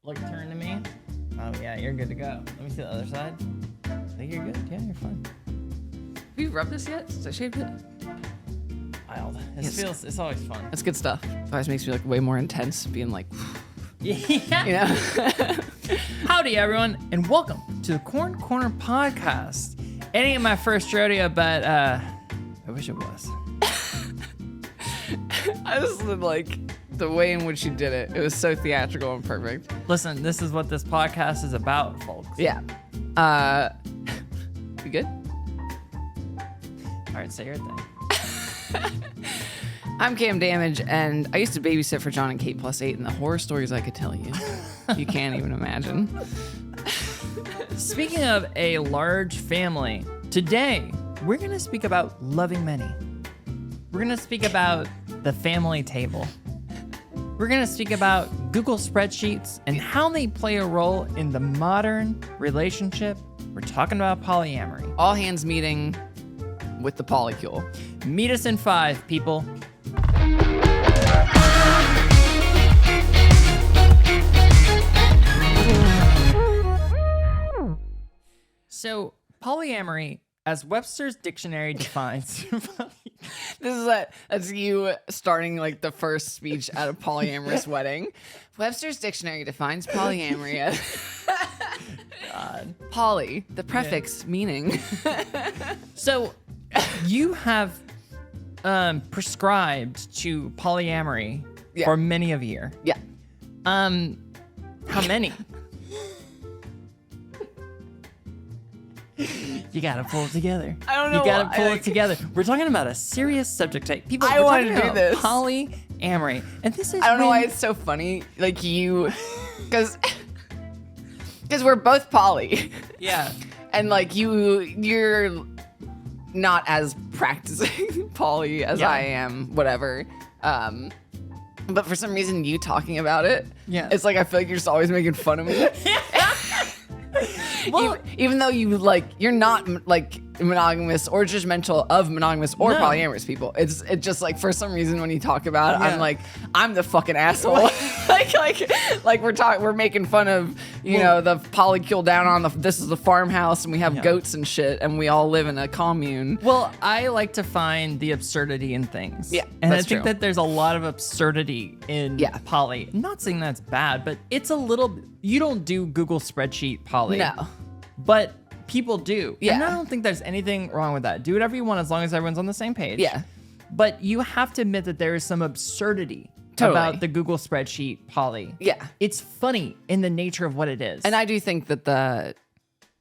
Look, turn to me. Oh, yeah, you're good to go. Let me see the other side. I think you're good. Yeah, you're fine. Have you rubbed this yet since I shaved it? Wild. It's always fun. That's good stuff. It always makes me like way more intense, being like, Yeah. you know. Howdy, everyone, and welcome to the Corn Corner Podcast. It ain't my first rodeo, but I wish it was. I just like the way in which you did it. It was so theatrical and perfect. Listen, this is what this podcast is about, folks. Yeah. You good? All right, say your thing. I'm Cam Damage, and I used to babysit for John and Kate +8, and the horror stories I could tell you, you can't even imagine. Speaking of a large family, today we're going to speak about loving many. We're going to speak about the family table. We're going to speak about Google spreadsheets and how they play a role in the modern relationship. We're talking about polyamory. All hands meeting with the polycule. Meet us in 5, people. So, polyamory, as Webster's dictionary defines... That's you starting like the first speech at a polyamorous wedding. Webster's dictionary defines polyamory as poly, the prefix meaning. So, you have prescribed to polyamory for many of a year. Yeah. How many? You gotta pull it together. I don't know. You gotta pull it together. We're talking about a serious subject. People, I want to do this. Polyamory, and this is. I don't know why it's so funny. Like you, because we're both poly. Yeah. And like you're not as practicing poly as I am. Whatever. But for some reason, you talking about it, it's like I feel like you're just always making fun of me. Well, even though you're not like monogamous or judgmental of monogamous or polyamorous people. It's just like for some reason when you talk about it, I'm like, I'm the fucking asshole. like we're making fun of the polycule down on this is the farmhouse and we have goats and shit and we all live in a commune. Well, I like to find the absurdity in things. Yeah, and that's I think true. that there's a lot of absurdity in poly. I'm not saying that's bad, but it's a little. You don't do Google spreadsheet poly. No. But people do. Yeah. And I don't think there's anything wrong with that. Do whatever you want as long as everyone's on the same page. Yeah. But you have to admit that there is some absurdity about the Google spreadsheet poly. Yeah. It's funny in the nature of what it is. And I do think that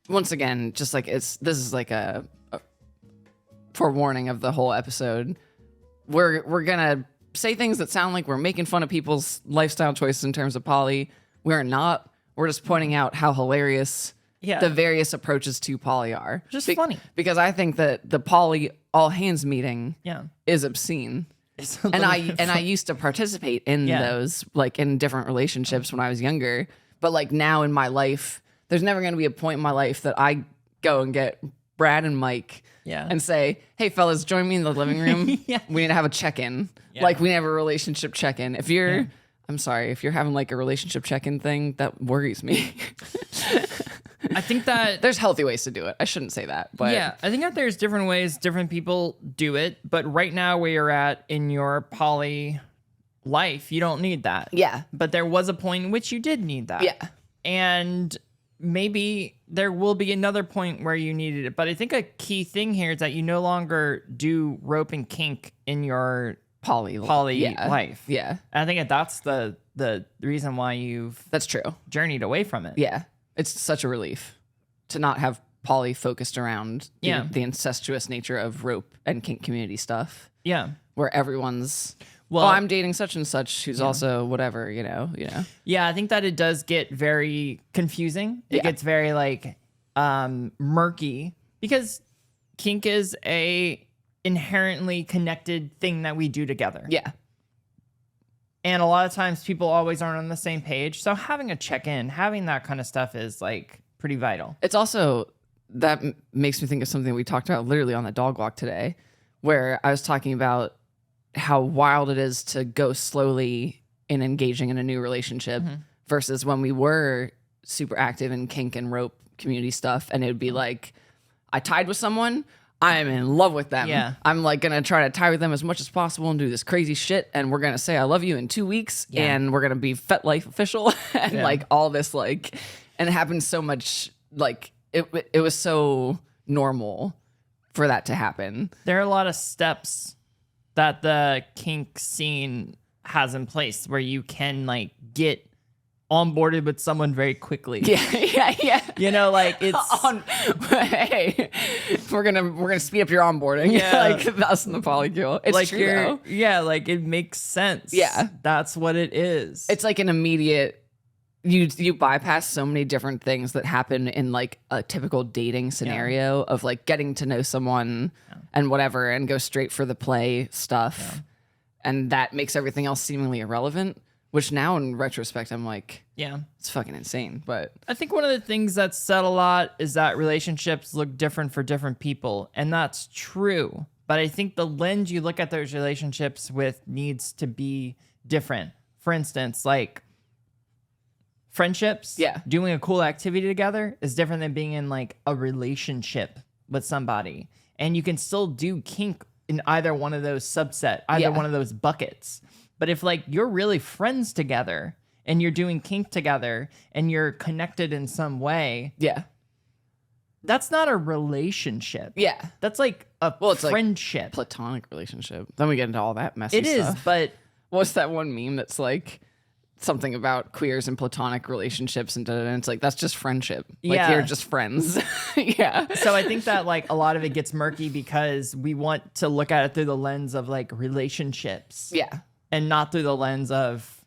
once again, just like this is like a forewarning of the whole episode. We're gonna say things that sound like we're making fun of people's lifestyle choices in terms of poly. We're not. We're just pointing out how hilarious the various approaches to poly are. Just funny. Because I think that the poly all hands meeting is obscene. And I used to participate in those, like in different relationships when I was younger. But like now in my life, there's never going to be a point in my life that I go and get Brad and Mike and say, hey fellas, join me in the living room. We need to have a check-in. Like we need to have a relationship check-in. If you're, I'm sorry, if you're having like a relationship check-in thing, that worries me. I think that there's healthy ways to do it. I shouldn't say that, but I think that there's different ways different people do it. But right now, where you're at in your poly life, you don't need that. Yeah. But there was a point in which you did need that. Yeah. And maybe there will be another point where you needed it. But I think a key thing here is that you no longer do rope and kink in your poly life. Yeah. And I think that that's the reason why you've that's true journeyed away from it. Yeah. It's such a relief to not have poly focused around the incestuous nature of rope and kink community stuff. Yeah. Where everyone's, I'm dating such and such who's also whatever, you know. Yeah, I think that it does get very confusing. It gets very like murky because kink is a inherently connected thing that we do together. Yeah. And a lot of times people always aren't on the same page. So having a check-in, having that kind of stuff is like pretty vital. It's also, that makes me think of something we talked about literally on the dog walk today, where I was talking about how wild it is to go slowly in engaging in a new relationship versus when we were super active in kink and rope community stuff. And it would be like, I tied with someone, I'm in love with them. Yeah. I'm like going to try to tie with them as much as possible and do this crazy shit. And we're going to say, I love you in 2 weeks. Yeah. And we're going to be FetLife official. And like all this, like, and it happens so much, like it was so normal for that to happen. There are a lot of steps that the kink scene has in place where you can like get onboarded with someone very quickly. Yeah. You know, like it's hey, we're gonna speed up your onboarding. Yeah. Like us in the polycule. It's like true though. Yeah, like it makes sense. Yeah. That's what it is. It's like an immediate you bypass so many different things that happen in like a typical dating scenario of like getting to know someone and whatever and go straight for the play stuff. Yeah. And that makes everything else seemingly irrelevant, which now in retrospect, I'm like, yeah, it's fucking insane. But I think one of the things that's said a lot is that relationships look different for different people. And that's true. But I think the lens you look at those relationships with needs to be different. For instance, like friendships, doing a cool activity together is different than being in like a relationship with somebody. And you can still do kink in either one of those one of those buckets. But if like you're really friends together and you're doing kink together and you're connected in some way, that's not a relationship. Yeah. That's like a friendship. Like platonic relationship. Then we get into all that messy stuff. It is, but what's that one meme that's like something about queers and platonic relationships and it's like, that's just friendship. Like you're just friends. Yeah. So I think that like a lot of it gets murky because we want to look at it through the lens of like relationships. Yeah. And not through the lens of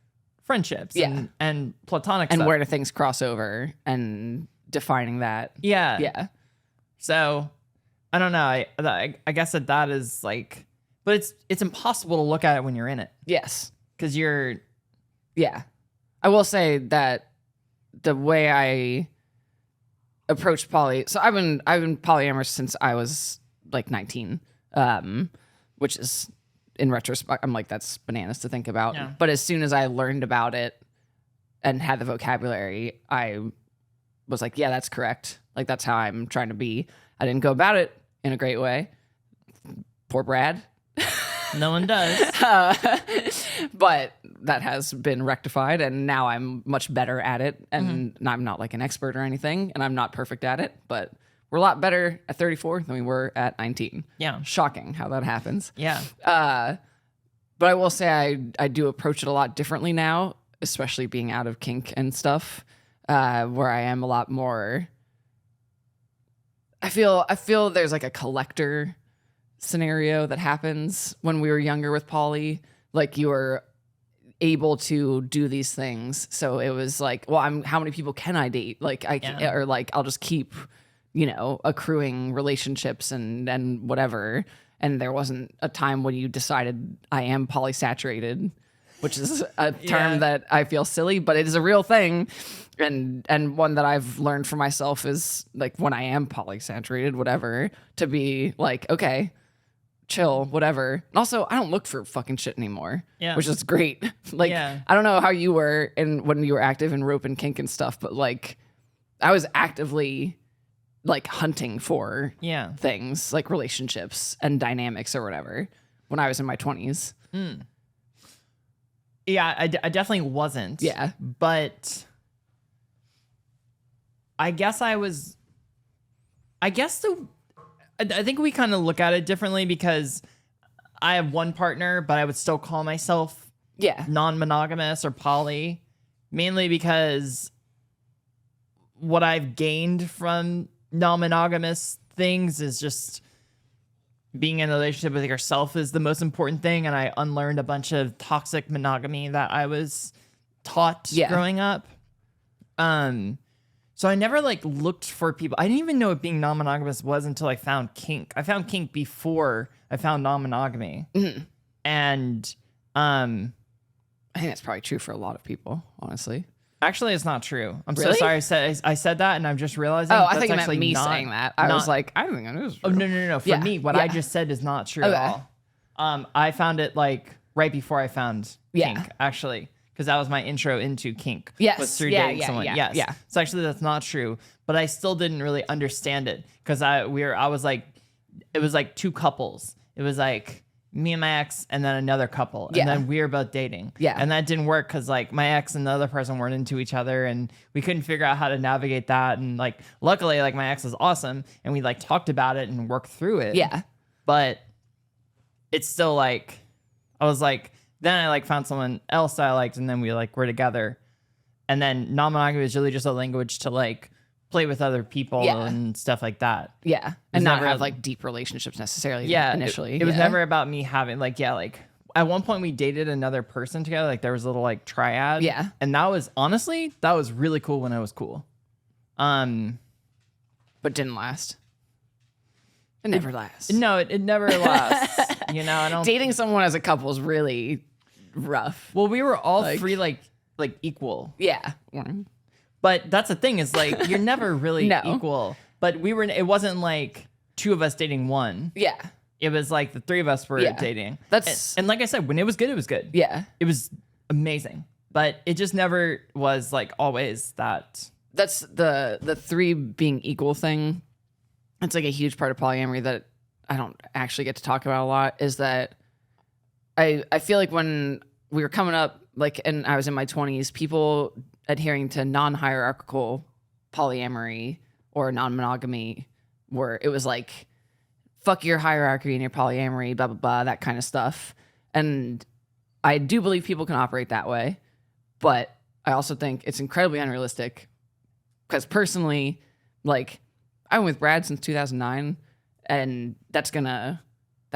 friendships and platonic and stuff. Where do things cross over and defining that. Yeah. So I don't know. I guess that is like, but it's impossible to look at it when you're in it. Yes. Because you're. Yeah. I will say that the way I approach poly, so I've been polyamorous since I was like 19, which is in retrospect, I'm like, that's bananas to think about. Yeah. But as soon as I learned about it and had the vocabulary, I was like, yeah, that's correct. Like, that's how I'm trying to be. I didn't go about it in a great way. Poor Brad. No one does. But that has been rectified, and now I'm much better at it. And I'm not like an expert or anything, and I'm not perfect at it, but we're a lot better at 34 than we were at 19. Yeah. Shocking how that happens. Yeah. But I will say I do approach it a lot differently now, especially being out of kink and stuff, where I am a lot more. I feel there's like a collector scenario that happens when we were younger with poly. Like, you were able to do these things, so it was like, well, how many people can I date? Like, or like, I'll just keep, accruing relationships and whatever. And there wasn't a time when you decided I am polysaturated, which is a term that I feel silly, but it is a real thing. And one that I've learned for myself is like, when I am polysaturated, whatever, to be like, okay, chill, whatever. And also, I don't look for fucking shit anymore, which is great. Like, I don't know how you were when you were active in rope and kink and stuff, but like, I was actively like hunting for things like relationships and dynamics or whatever when I was in my 20s. Yeah, I definitely wasn't. Yeah. But I think we kind of look at it differently because I have one partner, but I would still call myself non-monogamous or poly, mainly because what I've gained from non-monogamous things is just being in a relationship with yourself is the most important thing. And I unlearned a bunch of toxic monogamy that I was taught growing up. So I never like looked for people. I didn't even know what being non-monogamous was until I found kink. I found kink before I found non-monogamy. Mm-hmm. And I think that's probably true for a lot of people, honestly. Actually, it's not true. I'm really? so sorry I said that, and I'm just realizing. Oh, I think you meant me saying that. I was like, I don't think it is true. Oh, no. For me, what I just said is not true at all. I found it like right before I found kink, actually. because that was my intro into kink. Yes. Was through Yeah, dating yeah, someone. yeah, Yes. yeah. So actually, that's not true. But I still didn't really understand it because I was like, it was like two couples. It was like me and my ex and then another couple. Yeah. And then we were both dating. Yeah. And that didn't work because like my ex and the other person weren't into each other and we couldn't figure out how to navigate that. And like, luckily, like my ex was awesome and we like talked about it and worked through it. Yeah. But it's still like, I was like, then I like found someone else that I liked and then we like were together. And then non-monogamy is really just a language to like play with other people and stuff like that. Yeah. And not have like deep relationships necessarily initially. It was never about me having like, like at one point we dated another person together. Like there was a little like triad. Yeah. And that was honestly, that was really cool when it was cool. But didn't last. It never lasts. No, it never lasts. You know, I don't. Dating someone as a couple is really rough. Well, we were all three like equal. Yeah. But that's the thing is like you're never really equal. But it wasn't like two of us dating one. Yeah. It was like the three of us were dating. And like I said, when it was good, it was good. Yeah. It was amazing. But it just never was like always that. That's the three being equal thing. It's like a huge part of polyamory that I don't actually get to talk about a lot, is that I feel like when we were coming up, like, and I was in my 20s, people adhering to non-hierarchical polyamory or non-monogamy, where it was like, fuck your hierarchy and your polyamory, blah, blah, blah, that kind of stuff. And I do believe people can operate that way, but I also think it's incredibly unrealistic because personally, like, I've been with Brad since 2009 and that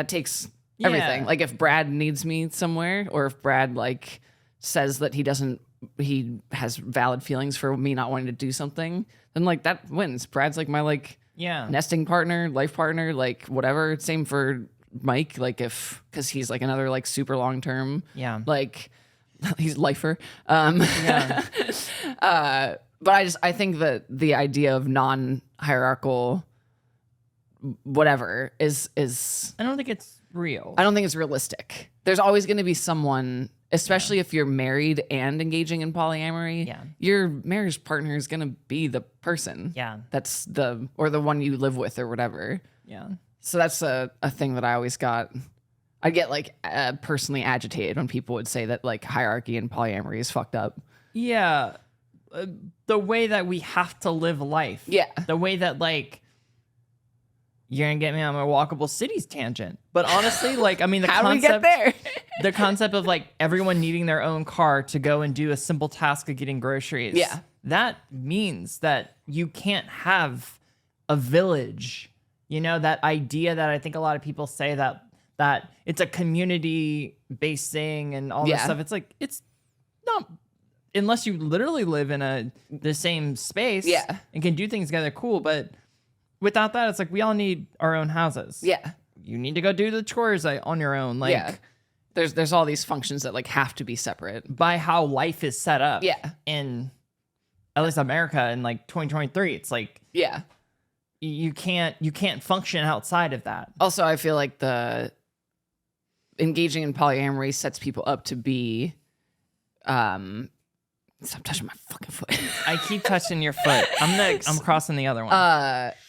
takes everything. Like if Brad needs me somewhere, or if Brad like says that he has valid feelings for me not wanting to do something, then like that wins. Brad's like my like nesting partner, life partner, like whatever. Same for Mike, like cause he's like another like super long term. Yeah. Like he's lifer. But I think that the idea of non-hierarchical whatever is I don't think it's real. I don't think it's realistic. There's always going to be someone, especially if you're married and engaging in polyamory, your marriage partner is going to be the person. Yeah. That's the one you live with or whatever. Yeah. So that's a thing that I always I get like personally agitated when people would say that like hierarchy and polyamory is fucked up. Yeah. The way that we have to live life. Yeah. The way that like you're gonna get me on my walkable cities tangent. But honestly, like I mean the How concept do we get there? the concept of like everyone needing their own car to go and do a simple task of getting groceries. Yeah. That means that you can't have a village. You know, that idea that I think a lot of people say that it's a community based thing and all this stuff. It's like it's not, unless you literally live in the same space and can do things together, cool. But without that, it's like we all need our own houses. Yeah. You need to go do the chores on your own. Like there's all these functions that like have to be separate by how life is set up. Yeah. In at least America in like 2023, it's like you can't function outside of that. Also, I feel like the engaging in polyamory sets people up to be stop touching my fucking foot. I keep touching your foot. I'm crossing the other one.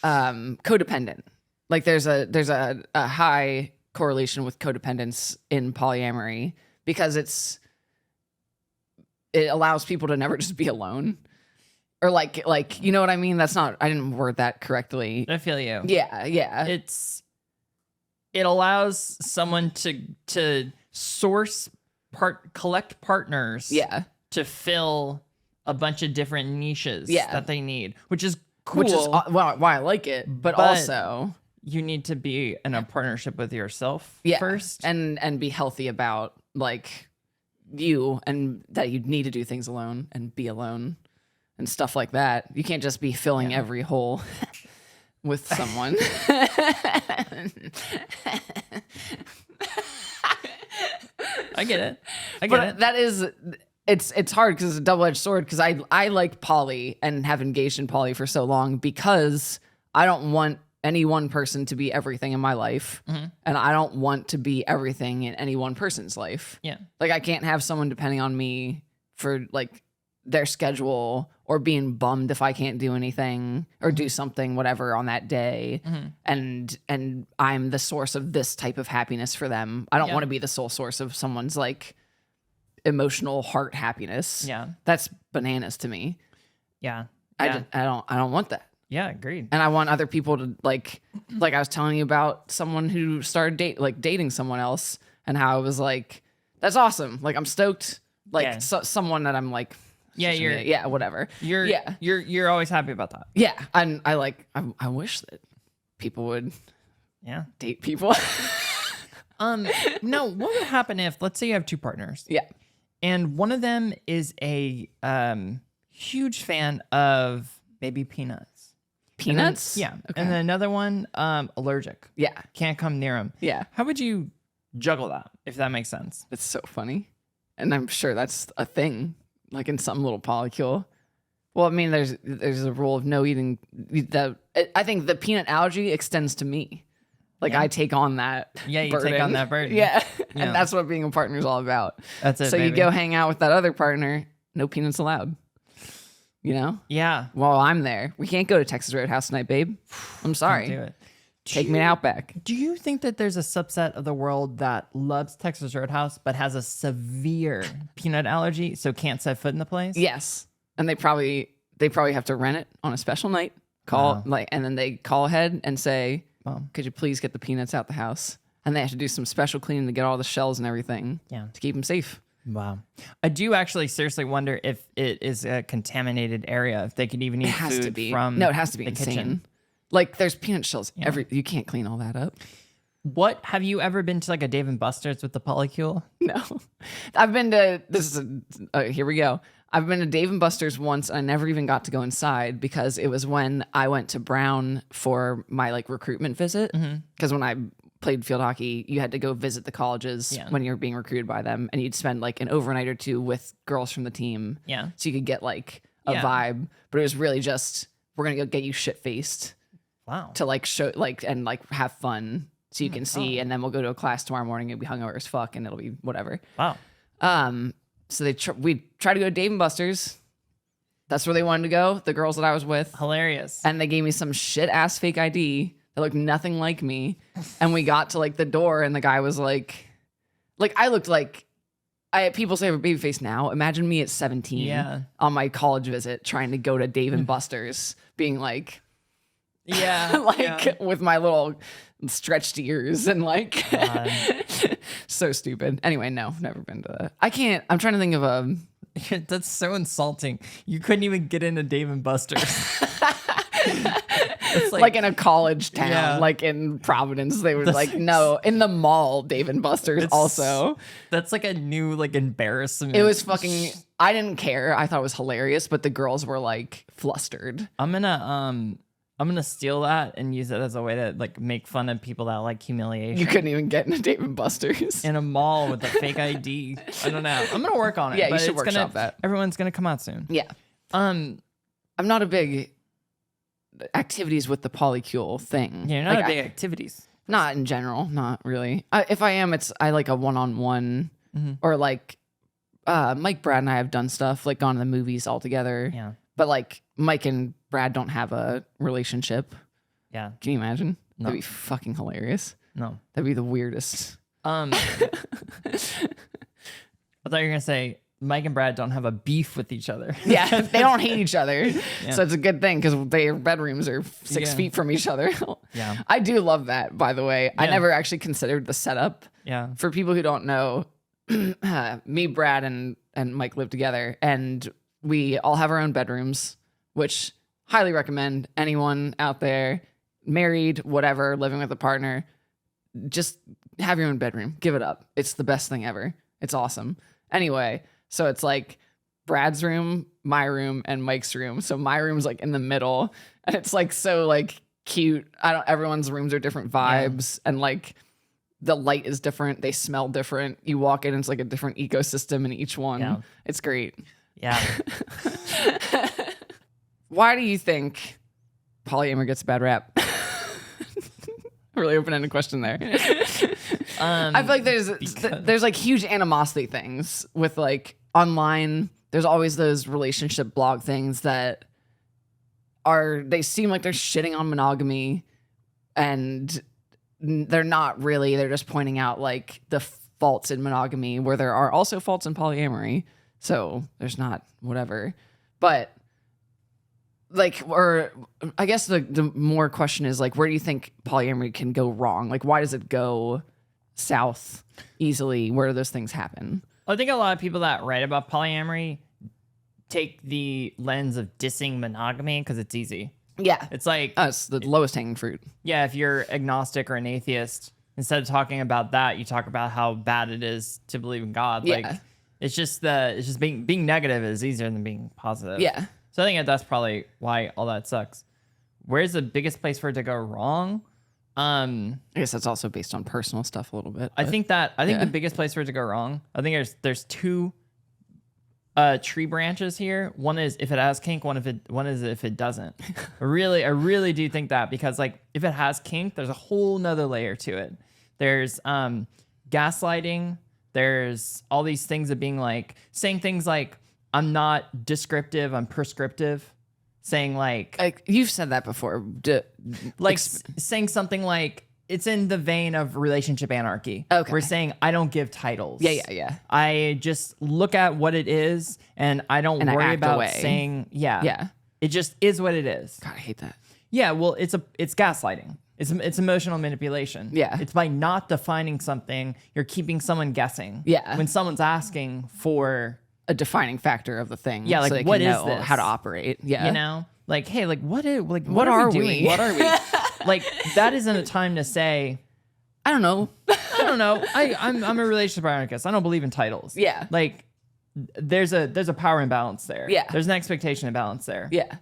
Codependent. Like there's a high correlation with codependence in polyamory because it allows people to never just be alone. Or like you know what I mean? That's not, I didn't word that correctly. I feel you. Yeah. It allows someone to collect partners. Yeah. To fill a bunch of different niches that they need, which is cool. Which is why I like it, but also you need to be in a partnership with yourself first, and be healthy about like you, and that you need to do things alone and be alone and stuff like that. You can't just be filling every hole with someone. I get it. But that is. It's hard because it's a double-edged sword, because I like poly and have engaged in poly for so long because I don't want any one person to be everything in my life, and I don't want to be everything in any one person's life. Yeah. Like I can't have someone depending on me for like their schedule or being bummed if I can't do anything or do something, whatever, on that day. And I'm the source of this type of happiness for them. I don't want to be the sole source of someone's like emotional heart happiness. Yeah. That's bananas to me. Yeah. I don't want that. Yeah, agreed. And I want other people to like I was telling you about someone who started dating someone else and how I was like, that's awesome. Like, I'm stoked. Like someone that I'm like, whatever. You're always happy about that. Yeah. And I wish that people would date people. No, what would happen if, let's say you have two partners. Yeah. And one of them is a huge fan of baby peanuts. Peanuts? Yeah. Okay. And then another one, allergic. Yeah. Can't come near them. Yeah. How would you juggle that, if that makes sense? It's so funny. And I'm sure that's a thing, like in some little polycule. Well, I mean, there's a rule of no eating. I think the peanut allergy extends to me. Like, I take on that burden. Take on that burden. Yeah. And that's what being a partner is all about. That's it, So baby. you go hang out with that other partner, no peanuts allowed. You know? Yeah. Well, I'm there. We can't go to Texas Roadhouse tonight, babe. I'm sorry. Can't do it. Take me to Outback. Do you think that there's a subset of the world that loves Texas Roadhouse but has a severe peanut allergy, so can't set foot in the place? Yes. And they probably have to rent it on a special night. And then they call ahead and say, could you please get the peanuts out the house? And they have to do some special cleaning to get all the shells and everything to keep them safe. Wow. I do actually seriously wonder if it is a contaminated area, if they could even eat food from it has to be the insane. kitchen. Like, there's peanut shells you can't clean all that up. What, have you ever been to like a Dave & Buster's with the polycule? No. I've been to, here we go. I've been to Dave & Buster's once, and I never even got to go inside because it was when I went to Brown for my like recruitment visit. Because when I played field hockey, you had to go visit the colleges when you were being recruited by them, and you'd spend like an overnight or two with girls from the team. Yeah. So you could get like a vibe, but it was really just, we're going to go get you shit faced. Wow. To like show and have fun so you can see, and then we'll go to a class tomorrow morning and be hungover as fuck and it'll be whatever. Wow. So we tried to go to Dave & Buster's. That's where they wanted to go, the girls that I was with. Hilarious. And they gave me some shit ass fake ID that looked nothing like me. And we got to like the door and the guy was like I looked like, people say I have a baby face now. Imagine me at 17 on my college visit trying to go to Dave & Buster's being like, with my little stretched ears and like so stupid. Anyway, no, never been to that. I'm trying to think of that's so insulting. You couldn't even get into Dave & Buster's. It's like in a college town, like in Providence, they were like, no, in the mall, Dave & Buster's also. That's like a new like embarrassment. It was fucking, I didn't care. I thought it was hilarious, but the girls were like flustered. I'm gonna steal that and use it as a way to like make fun of people that like humiliation. You couldn't even get into Dave & Buster's in a mall with a fake ID. I don't know. I'm gonna work on it. Yeah, you should workshop that. Everyone's gonna come out soon. Yeah. I'm not a big activities with the polycule thing. Yeah, you're not a big activities. Not in general. Not really. If I am, I like a one-on-one or like Mike, Brad, and I have done stuff like gone to the movies all together. Yeah. But like Mike and Brad don't have a relationship. Yeah. Can you imagine? No. That'd be fucking hilarious. No. That'd be the weirdest. I thought you were gonna say Mike and Brad don't have a beef with each other. Yeah, they don't hate each other. Yeah. So it's a good thing because their bedrooms are 6 feet from each other. Yeah. I do love that, by the way. Yeah. I never actually considered the setup. Yeah. For people who don't know, me, Brad, and Mike live together, and we all have our own bedrooms, which highly recommend anyone out there, married, whatever, living with a partner, just have your own bedroom. Give it up. It's the best thing ever. It's awesome. Anyway, so it's like Brad's room, my room, and Mike's room. So my room's like in the middle, and it's like so like cute. Everyone's rooms are different vibes, and like the light is different. They smell different. You walk in, it's like a different ecosystem in each one. Yeah. It's great. Yeah. Why do you think polyamory gets a bad rap? Really open-ended question there. I feel like there's like huge animosity things with like online. there's always those relationship blog things that they seem like they're shitting on monogamy, and they're not really. They're just pointing out like the faults in monogamy, where there are also faults in polyamory. So there's not whatever. But like, or I guess the more question is like, where do you think polyamory can go wrong? Like, why does it go south easily? Where do those things happen? I think a lot of people that write about polyamory take the lens of dissing monogamy because it's easy. Yeah. It's like... it's the lowest hanging fruit. Yeah, if you're agnostic or an atheist, instead of talking about that, you talk about how bad it is to believe in God. Yeah. Like, it's just being negative is easier than being positive. Yeah. So I think that's probably why all that sucks. Where's the biggest place for it to go wrong? I guess that's also based on personal stuff a little bit. I think the biggest place for it to go wrong, I think there's two tree branches here. One is if it has kink, one is if it doesn't. I really do think that, because like if it has kink, there's a whole nother layer to it. There's gaslighting. There's all these things of being like saying things like, I'm not descriptive, I'm prescriptive. Saying like you've said that before. Saying something like, it's in the vein of relationship anarchy. Okay. We're saying I don't give titles. Yeah. I just look at what it is, and I don't worry about saying Yeah. It just is what it is. God, I hate that. Yeah, well, it's gaslighting. It's emotional manipulation. Yeah. It's by not defining something, you're keeping someone guessing. Yeah. When someone's asking for a defining factor of the thing. Yeah, like, so they what can is know this? how to operate. Yeah. You know? Like, hey, like what are we doing? we? What are we? Like, that isn't a time to say, I don't know. I'm a relationship anarchist. I don't believe in titles. Yeah. Like, there's a power imbalance there. Yeah. There's an expectation imbalance there. Yeah.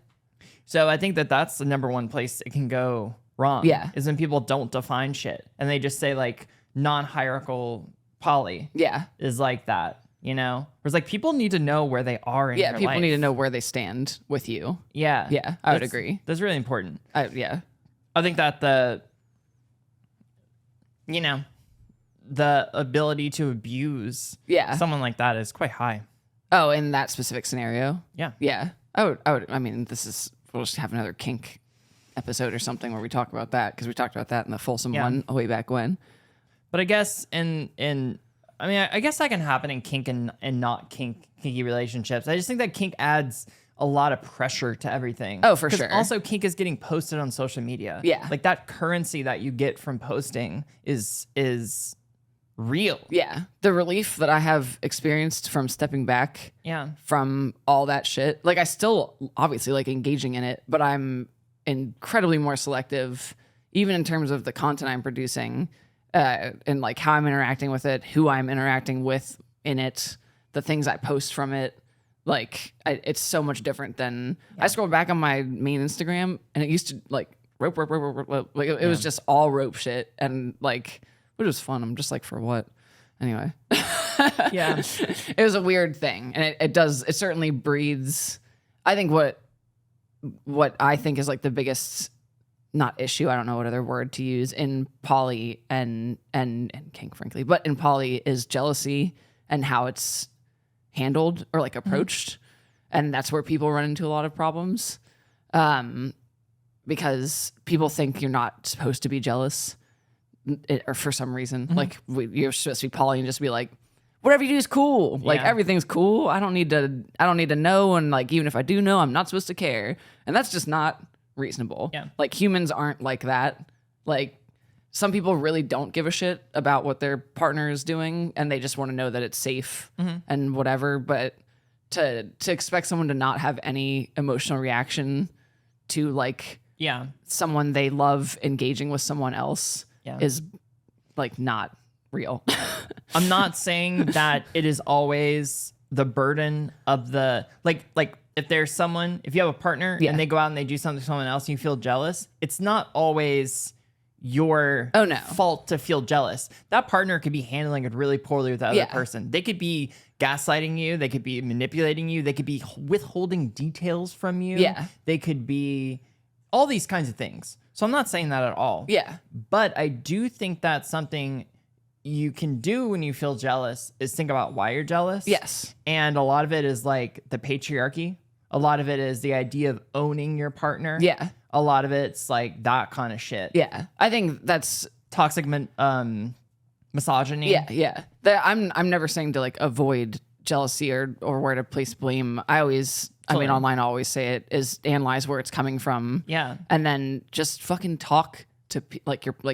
So I think that's the number one place it can go wrong. Yeah. Is when people don't define shit and they just say like non-hierarchical poly. Yeah. Is like that. You know, whereas like people need to know where they are in their people life. need to know where they stand with you. Yeah. Yeah, I would agree. That's really important. Yeah. I think that the ability to abuse someone like that is quite high. Oh, in that specific scenario? Yeah. Yeah. I mean, we'll just have another kink episode or something where we talk about that, because we talked about that in the Folsom one way back when. But I guess I guess that can happen in kink and not kinky relationships. I just think that kink adds a lot of pressure to everything. Oh, for sure. Also, kink is getting posted on social media. Yeah. Like that currency that you get from posting is real. Yeah. The relief that I have experienced from stepping back from all that shit. Like, I still obviously like engaging in it, but I'm incredibly more selective, even in terms of the content I'm producing. And like how I'm interacting with it, who I'm interacting with in it, the things I post from it. Like, it's so much different than I scroll back on my main Instagram, and it used to like rope. Like it was just all rope shit, and like it was fun. I'm just like, for what? Anyway, yeah, it was a weird thing, and it certainly breeds. I think what I think is like the biggest. Not issue, I don't know what other word to use in poly and kink, frankly, but in poly is jealousy and how it's handled or like approached. And that's where people run into a lot of problems. Because people think you're not supposed to be jealous or for some reason. Like you're supposed to be poly and just be like, whatever you do is cool. Like everything's cool. I don't need to know. And like, even if I do know, I'm not supposed to care. And that's just not reasonable. Yeah. Like, humans aren't like that. Like, some people really don't give a shit about what their partner is doing, and they just want to know that it's safe and whatever. But to expect someone to not have any emotional reaction to like someone they love engaging with someone else is like not real. I'm not saying that it is always the burden of the like if you have a partner and they go out and they do something to someone else and you feel jealous, it's not always your fault to feel jealous. That partner could be handling it really poorly with the other person. They could be gaslighting you. They could be manipulating you. They could be withholding details from you. Yeah. They could be all these kinds of things. So I'm not saying that at all. Yeah. But I do think that's something you can do when you feel jealous is think about why you're jealous. Yes. And a lot of it is like the patriarchy. A lot of it is the idea of owning your partner. Yeah. A lot of it's like that kind of shit. Yeah. I think that's toxic misogyny. Yeah. Yeah. I'm never saying to like avoid jealousy or where to place blame. Totally. Online I always say it is analyze where it's coming from. Yeah. And then just fucking talk to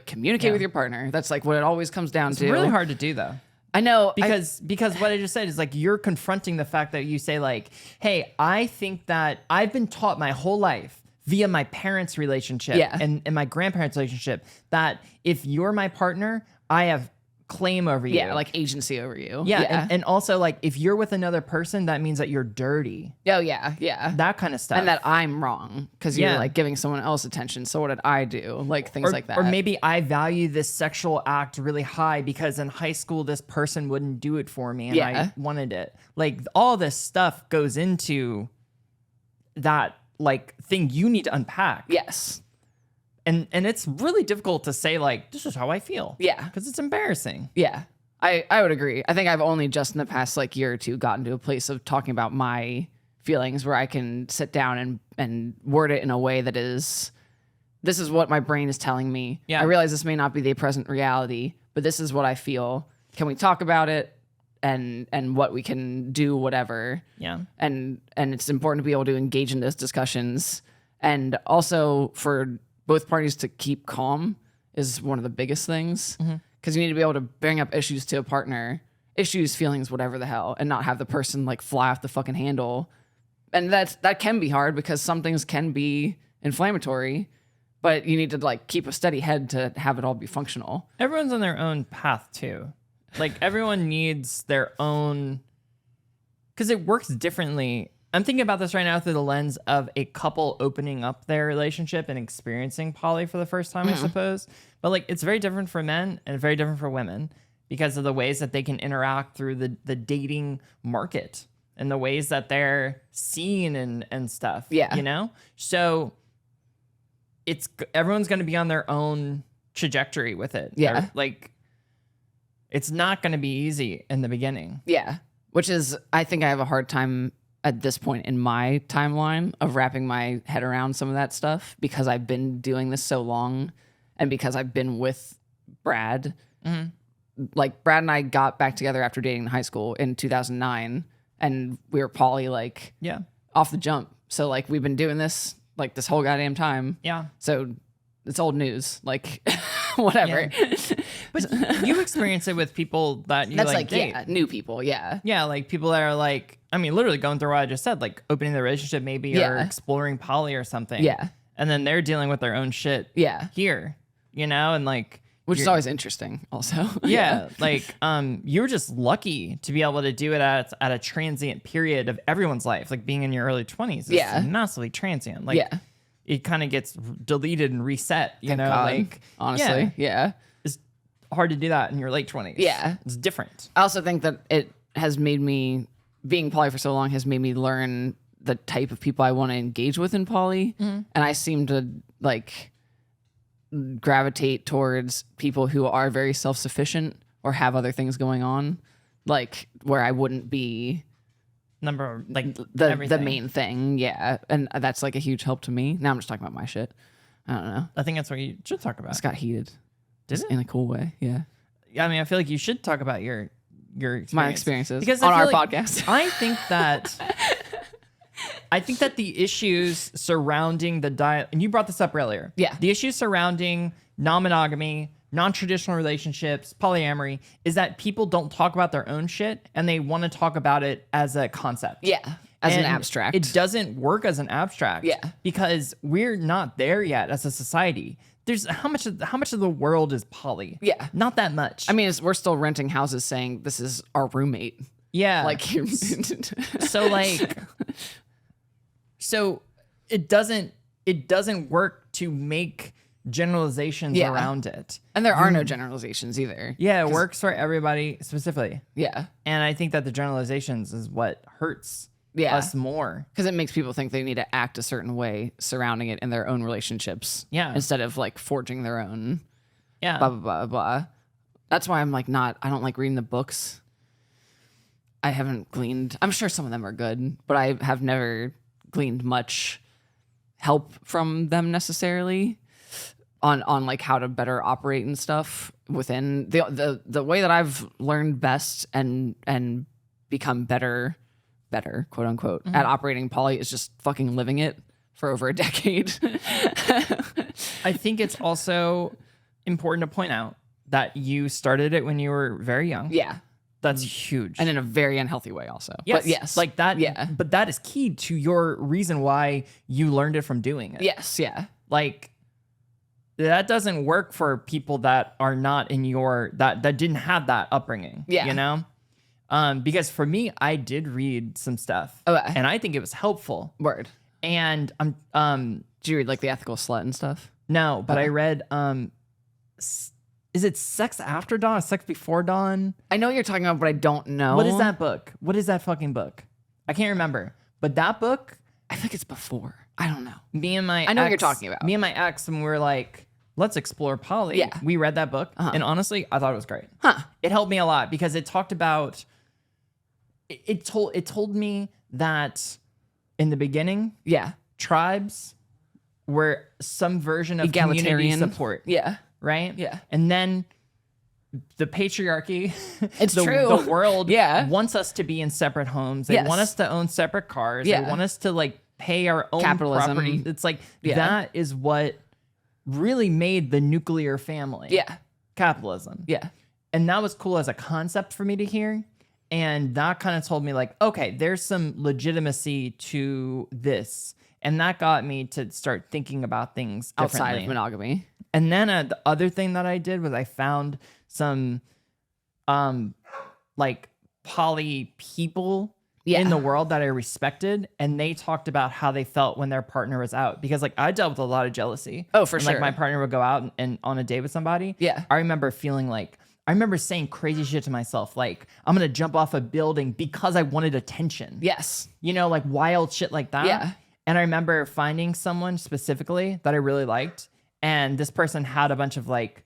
communicate with your partner. That's like what it always comes down to. It's really hard to do though. I know. Because what I just said is like you're confronting the fact that you say like, hey, I think that I've been taught my whole life via my parents' relationship and my grandparents' relationship that if you're my partner, I have claim over you. Yeah, like agency over you. Yeah. And also like if you're with another person, that means that you're dirty. Oh yeah, yeah. That kind of stuff. And that I'm wrong because you're like giving someone else attention. So what did I do? Like things like that. Or maybe I value this sexual act really high because in high school this person wouldn't do it for me and I wanted it. Like all this stuff goes into that like thing you need to unpack. Yes. And it's really difficult to say like, this is how I feel. Yeah. Because it's embarrassing. Yeah. I would agree. I think I've only just in the past like year or two gotten to a place of talking about my feelings where I can sit down and word it in a way that is, this is what my brain is telling me. Yeah. I realize this may not be the present reality, but this is what I feel. Can we talk about it and what we can do, whatever. Yeah. And it's important to be able to engage in those discussions. And also for both parties to keep calm is one of the biggest things because you need to be able to bring up issues to a partner, issues, feelings, whatever the hell, and not have the person like fly off the fucking handle. And that can be hard because some things can be inflammatory, but you need to like keep a steady head to have it all be functional. Everyone's on their own path too. Like everyone needs their own, because it works differently. I'm thinking about this right now through the lens of a couple opening up their relationship and experiencing poly for the first time, I suppose. But like, it's very different for men and very different for women because of the ways that they can interact through the dating market and the ways that they're seen and stuff. Yeah. You know? So everyone's going to be on their own trajectory with it. Yeah. Like, it's not going to be easy in the beginning. Yeah. Which is, I think I have a hard time at this point in my timeline of wrapping my head around some of that stuff because I've been doing this so long and because I've been with Brad. Like Brad and I got back together after dating in high school in 2009 and we were poly like off the jump. So like we've been doing this like this whole goddamn time. Yeah. So it's old news. Like whatever. Yeah. But you experience it with people that you That's like date. New people. Yeah. Yeah, like people that are like, I mean, literally going through what I just said, like opening the relationship maybe or exploring poly or something. Yeah. And then they're dealing with their own shit here, you know, and like. Which is always interesting also. Yeah. Like you were just lucky to be able to do it at a transient period of everyone's life. Like being in your early 20s is massively transient. Like it kind of gets deleted and reset, you know, God, like honestly. Yeah. It's hard to do that in your late 20s. Yeah. It's different. I also think that it has made me, being poly for so long has made me learn the type of people I want to engage with in poly. And I seem to like gravitate towards people who are very self-sufficient or have other things going on, like where I wouldn't be the main thing. Yeah. And that's like a huge help to me. Now I'm just talking about my shit. I don't know. I think that's what you should talk about. It's got heated. Did it? In a cool way. Yeah. I mean, I feel like you should talk about your experience. My experiences because on our podcast. I think that the issues surrounding and you brought this up earlier. Yeah. The issues surrounding non-monogamy, non-traditional relationships, polyamory, is that people don't talk about their own shit and they want to talk about it as a concept. Yeah. As an abstract. It doesn't work as an abstract. Yeah. Because we're not there yet as a society. There's how much of the world is poly? Yeah. Not that much. I mean, we're still renting houses saying this is our roommate. Yeah. Like so it doesn't work to make generalizations around it. And there are no generalizations either. Yeah, it works for everybody specifically. Yeah. And I think that the generalizations is what hurts us more. Because it makes people think they need to act a certain way surrounding it in their own relationships. Yeah. Instead of like forging their own blah, blah, blah, blah. That's why I'm like I don't like reading the books. I haven't gleaned, I'm sure some of them are good, but I have never gleaned much help from them necessarily on like how to better operate and stuff within the way that I've learned best and become better, quote unquote, at operating poly is just fucking living it for over a decade. I think it's also important to point out that you started it when you were very young. Yeah. That's huge. And in a very unhealthy way also. Yes. But yes. Like that. Yeah. But that is key to your reason why you learned it from doing it. Yes. Yeah. Like that doesn't work for people that are not in your, that didn't have that upbringing. Yeah. You know? Because for me, I did read some stuff. Okay. And I think it was helpful. Word. And did you read like The Ethical Slut and stuff? No, but I read is it Sex After Dawn or Sex Before Dawn? I know what you're talking about, but I don't know. What is that book? What is that fucking book? I can't remember. But that book, I think it's before. I don't know. I know what you're talking about. Me and my ex, and we were like, let's explore poly. Yeah. We read that book, and honestly, I thought it was great. Huh. It helped me a lot because it talked about it told me that in the beginning, Yeah. tribes were some version of community Egalitarian support. Yeah. Right? Yeah. And then the patriarchy, It's the, true. the world Yeah. wants us to be in separate homes. They Yes. want us to own separate cars. Yeah. They want us to like pay our own Capitalism. property. It's like Yeah. that is what really made the nuclear family. Yeah. Capitalism. Yeah. And that was cool as a concept for me to hear. And that kind of told me like, okay, there's some legitimacy to this. And that got me to start thinking about things differently. Outside of monogamy. And then the other thing that I did was I found some like poly people in the world that I respected, and they talked about how they felt when their partner was out, because like I dealt with a lot of jealousy. Oh, for when, sure. Like my partner would go out and on a date with somebody. Yeah. I remember saying crazy shit to myself, like I'm gonna jump off a building because I wanted attention. Yes. You know, like wild shit like that. Yeah. And I remember finding someone specifically that I really liked. And this person had a bunch of like,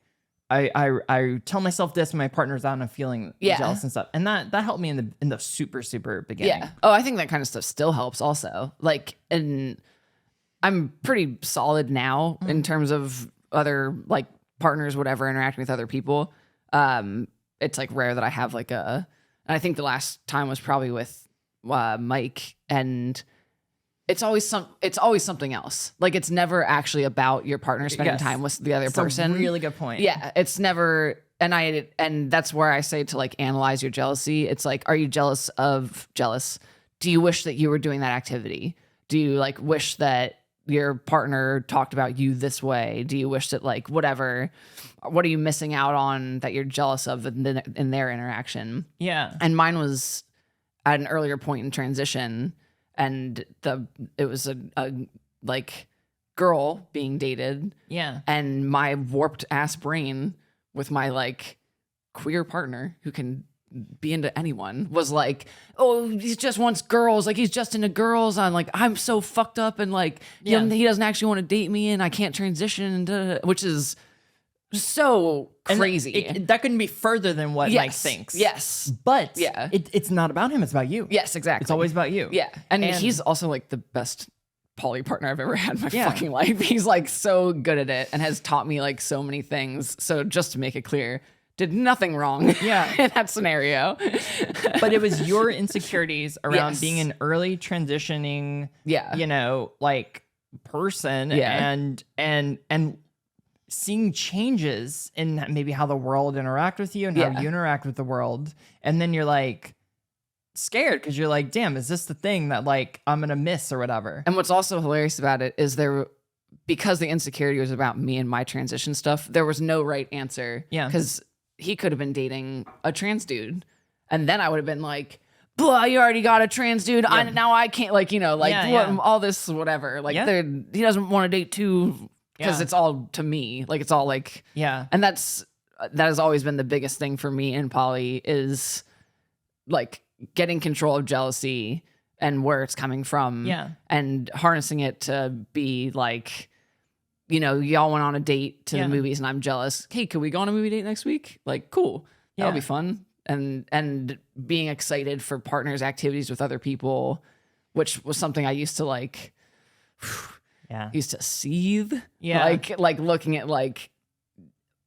I tell myself this when my partner's out and I'm feeling jealous and stuff. And that helped me in the super, super beginning. Yeah. Oh, I think that kind of stuff still helps also. Like, and I'm pretty solid now in terms of other like partners, whatever, interacting with other people. It's like rare that I have like and I think the last time was probably with Mike, and it's always something else. Like it's never actually about your partner spending time with the other person. A really good point. Yeah, it's never. And that's where I say to like analyze your jealousy. It's like, are you jealous? Do you wish that you were doing that activity? Do you like wish that your partner talked about you this way? Do you wish that like whatever? What are you missing out on that you're jealous of in their interaction? Yeah. And mine was at an earlier point in transition. And it was a like girl being dated. Yeah. And my warped ass brain with my like queer partner who can be into anyone was like, oh, he just wants girls. Like he's just into girls. I'm like, I'm so fucked up. And like, he doesn't actually want to date me and I can't transition, which is so crazy. That couldn't be further than what Mike thinks. Yes. But it's not about him. It's about you. Yes, exactly. It's always about you. Yeah. And he's also like the best poly partner I've ever had in my fucking life. He's like so good at it and has taught me like so many things. So just to make it clear, did nothing wrong in that scenario. But it was your insecurities around being an early transitioning, you know, like person and seeing changes in maybe how the world interact with you and how you interact with the world. And then you're like scared because you're like, damn, is this the thing that like I'm going to miss or whatever? And what's also hilarious about it is because the insecurity was about me and my transition stuff, there was no right answer. Yeah. Because he could have been dating a trans dude. And then I would have been like, blah, you already got a trans dude. Now I can't like, you know, like all this, whatever. Like he doesn't want to date two because it's all to me. Like it's all like, and that has always been the biggest thing for me in poly is like getting control of jealousy and where it's coming from and harnessing it to be like you know, y'all went on a date to the movies and I'm jealous. Hey, can we go on a movie date next week? Like, cool. That'll be fun. And being excited for partners' activities with other people, which was something I used to like, used to seethe. Yeah. Like looking at like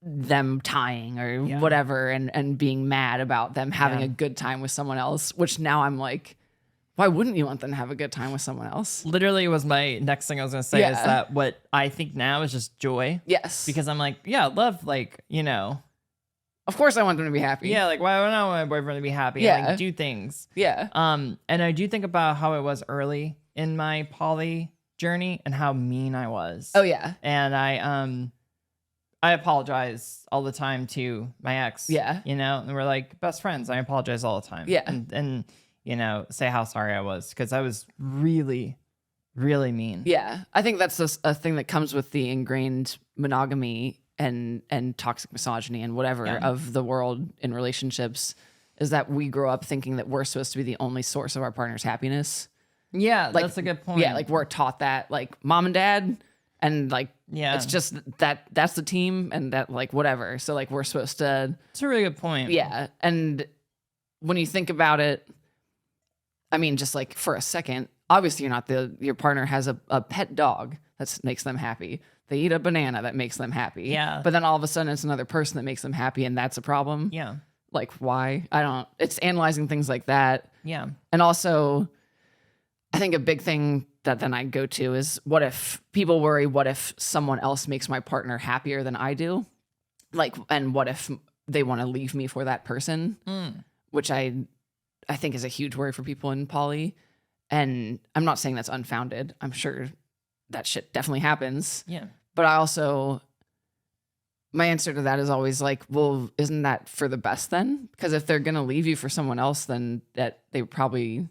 them tying or whatever and being mad about them having a good time with someone else, which now I'm like, why wouldn't you want them to have a good time with someone else? Literally was my next thing I was going to say is that what I think now is just joy. Yes. Because I'm like, yeah, love, like, you know. Of course I want them to be happy. Yeah, like, why would I want my boyfriend to be happy? Yeah. Like, do things. Yeah. And I do think about how it was early in my poly journey and how mean I was. Oh, yeah. And I apologize all the time to my ex. Yeah. You know, and we're like best friends. I apologize all the time. Yeah. And you know, say how sorry I was because I was really, really mean. Yeah. I think that's a thing that comes with the ingrained monogamy and toxic misogyny and whatever of the world in relationships is that we grow up thinking that we're supposed to be the only source of our partner's happiness. Yeah, like, that's a good point. Yeah, like we're taught that, like mom and dad, and like it's just that's the team and that like whatever. So like we're supposed to. It's a really good point. Yeah, and when you think about it, I mean, just like for a second, obviously you're not your partner has a pet dog that makes them happy. They eat a banana that makes them happy. Yeah. But then all of a sudden it's another person that makes them happy and that's a problem. Yeah. Like why? It's analyzing things like that. Yeah. And also I think a big thing that then I go to is what if people worry, what if someone else makes my partner happier than I do? Like, and what if they want to leave me for that person? Which I think is a huge worry for people in poly. And I'm not saying that's unfounded. I'm sure that shit definitely happens. Yeah. But my answer to that is always like, well, isn't that for the best then? Because if they're going to leave you for someone else, then that they probably,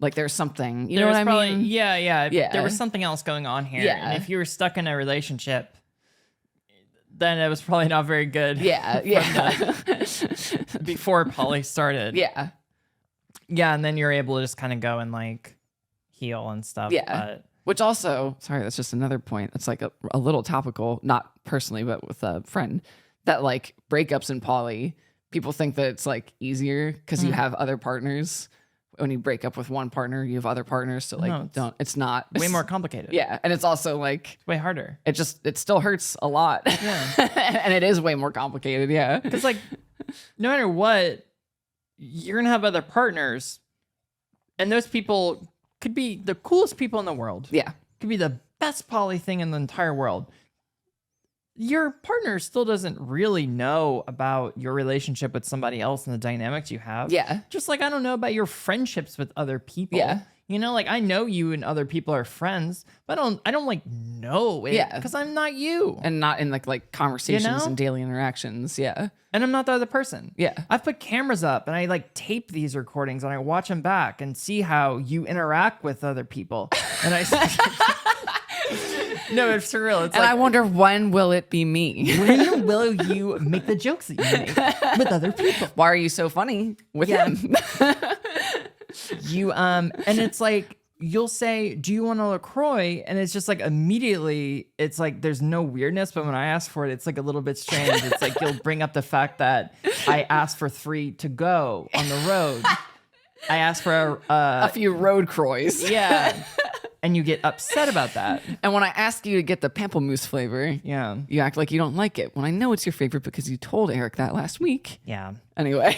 like there's something, you know what I mean? Yeah. There was something else going on here. Yeah. And if you were stuck in a relationship, then it was probably not very good. Yeah. Before poly started. Yeah. Yeah, and then you're able to just kind of go and like heal and stuff. Yeah. But which also, sorry, that's just another point. It's like a little topical, not personally, but with a friend, that like breakups in poly, people think that it's like easier because you have other partners. When you break up with one partner, you have other partners. So like, it's not. Way more complicated. Yeah. And it's also like. It's way harder. It still hurts a lot. Yeah. And it is way more complicated. Yeah. Because like, no matter what, you're going to have other partners. And those people could be the coolest people in the world. Yeah. Could be the best poly thing in the entire world. Your partner still doesn't really know about your relationship with somebody else and the dynamics you have. Yeah. Just like I don't know about your friendships with other people. Yeah. You know, like I know you and other people are friends, but I don't like know it because I'm not you. And not in like conversations and daily interactions. Yeah. And I'm not the other person. Yeah. I've put cameras up and I like tape these recordings and I watch them back and see how you interact with other people. And I no, it's surreal. It's and like, I wonder when will it be me? When will you make the jokes that you make with other people? Why are you so funny with him? You and it's like you'll say, "Do you want a LaCroix?" And it's just like immediately, it's like there's no weirdness. But when I ask for it, it's like a little bit strange. It's like you'll bring up the fact that I asked for 3 to go on the road. I asked for a few road croix. Yeah. And you get upset about that. And when I ask you to get the pamplemousse flavor, you act like you don't like it. When I know it's your favorite because you told Eric that last week. Yeah. Anyway,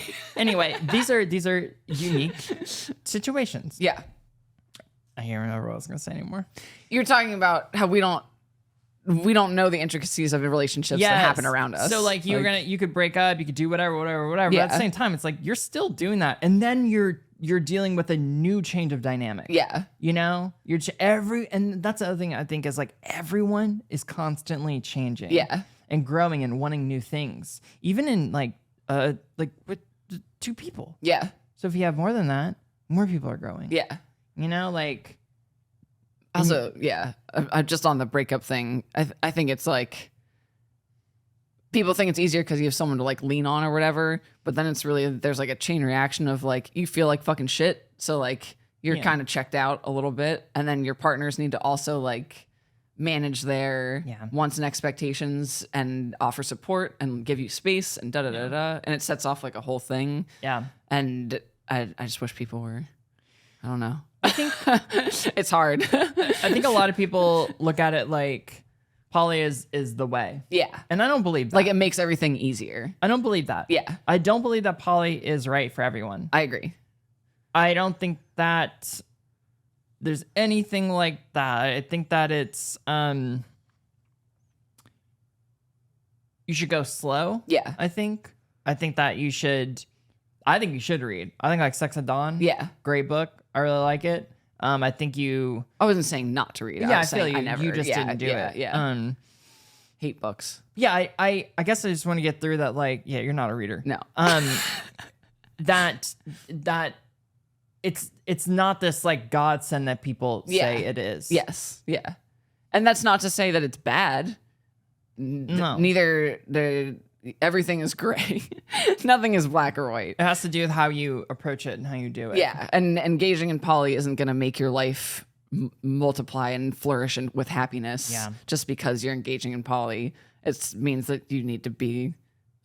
these are unique situations. Yeah. I can't remember what I was going to say anymore. You're talking about how we don't know the intricacies of the relationships that happen around us. So like you could break up, you could do whatever. Yeah. But at the same time, it's like you're still doing that, and then you're dealing with a new change of dynamic. Yeah. You know, and that's the other thing I think is like everyone is constantly changing. Yeah. And growing and wanting new things, even in like with 2 people. Yeah. So if you have more than that, more people are growing. Yeah. You know, like. Also, yeah, just on the breakup thing, I think it's like people think it's easier because you have someone to like lean on or whatever, but then it's really, there's like a chain reaction of like, you feel like fucking shit. So like you're kind of checked out a little bit, and then your partners need to also like manage their wants and expectations and offer support and give you space and da-da-da-da. And it sets off like a whole thing. Yeah. And I just wish people were, I don't know. I think it's hard. I think a lot of people look at it like poly is the way. Yeah. And I don't believe that. Like it makes everything easier. I don't believe that. Yeah. I don't believe that poly is right for everyone. I agree. I don't think that there's anything like that. I think that it's you should go slow. Yeah. I think that you should read. I think like Sex at Dawn. Yeah. Great book. I really like it. I think you I wasn't saying not to read. Yeah, I feel you. You just didn't do it. Yeah. Hate books. Yeah, I guess I just want to get through that, like, yeah, you're not a reader. No. That it's not this like godsend that people say it is. Yes. Yeah. And that's not to say that it's bad. No. Everything is gray. Nothing is black or white. It has to do with how you approach it and how you do it. Yeah. And engaging in poly isn't going to make your life multiply and flourish with happiness just because you're engaging in poly. It means that you need to be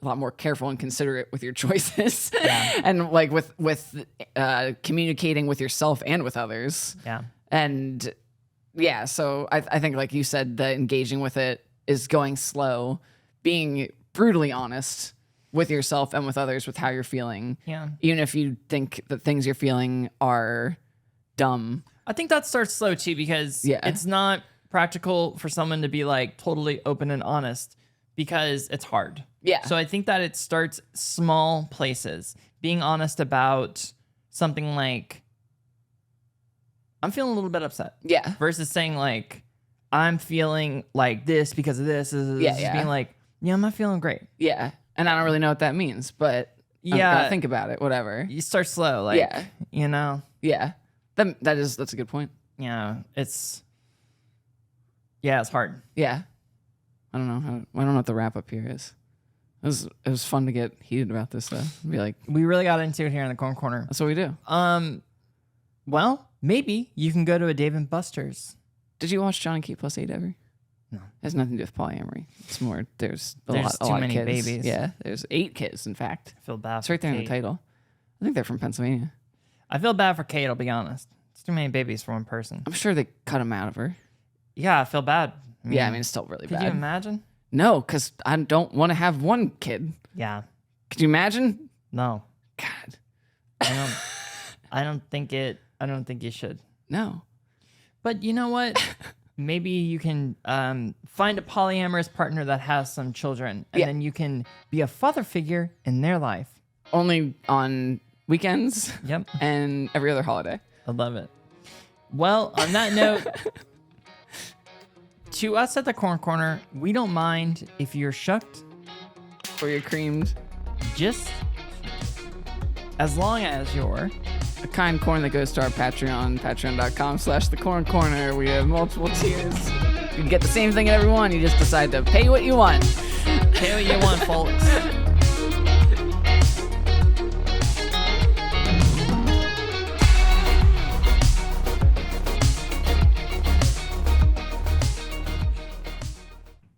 a lot more careful and considerate with your choices and like with communicating with yourself and with others. Yeah. And yeah, so I think like you said, the engaging with it is going slow, being brutally honest with yourself and with others with how you're feeling. Yeah. Even if you think that things you're feeling are dumb. I think that starts slow too, because it's not practical for someone to be like totally open and honest because it's hard. Yeah. So I think that it starts small places, being honest about something like, I'm feeling a little bit upset. Yeah. Versus saying like, I'm feeling like this because of this. Just being like, yeah, I'm not feeling great. Yeah. And I don't really know what that means, but I'm gonna think about it, whatever. You start slow, like, you know? Yeah. That's a good point. Yeah. It's hard. Yeah. I don't know what the wrap up here is. It was fun to get heated about this stuff. Be like, we really got into it here in the Corner. That's what we do. Well, maybe you can go to a Dave & Buster's. Did you watch John Key + 8 ever? No. It has nothing to do with polyamory. It's more, there's a too lot many of kids. babies. Yeah, there's 8 kids, in fact. I feel bad. It's right there in the title. I think they're from Pennsylvania. I feel bad for Kate, I'll be honest. It's too many babies for one person. I'm sure they cut him out of her. Yeah, I feel bad. I mean, it's still really bad. Could you imagine? No, because I don't want to have one kid. Yeah. Could you imagine? No. God. I don't think you should. No. But you know what? Maybe you can find a polyamorous partner that has some children, and then you can be a father figure in their life. Only on weekends. Yep. And every other holiday. I love it. Well, on that note, to us at the Corner, we don't mind if you're shucked or you're creamed. Just as long as you're a kind corn that goes to our Patreon, patreon.com/thecorncorner. We have multiple tiers. You can get the same thing at every one. You just decide to pay what you want. Pay what you want, folks.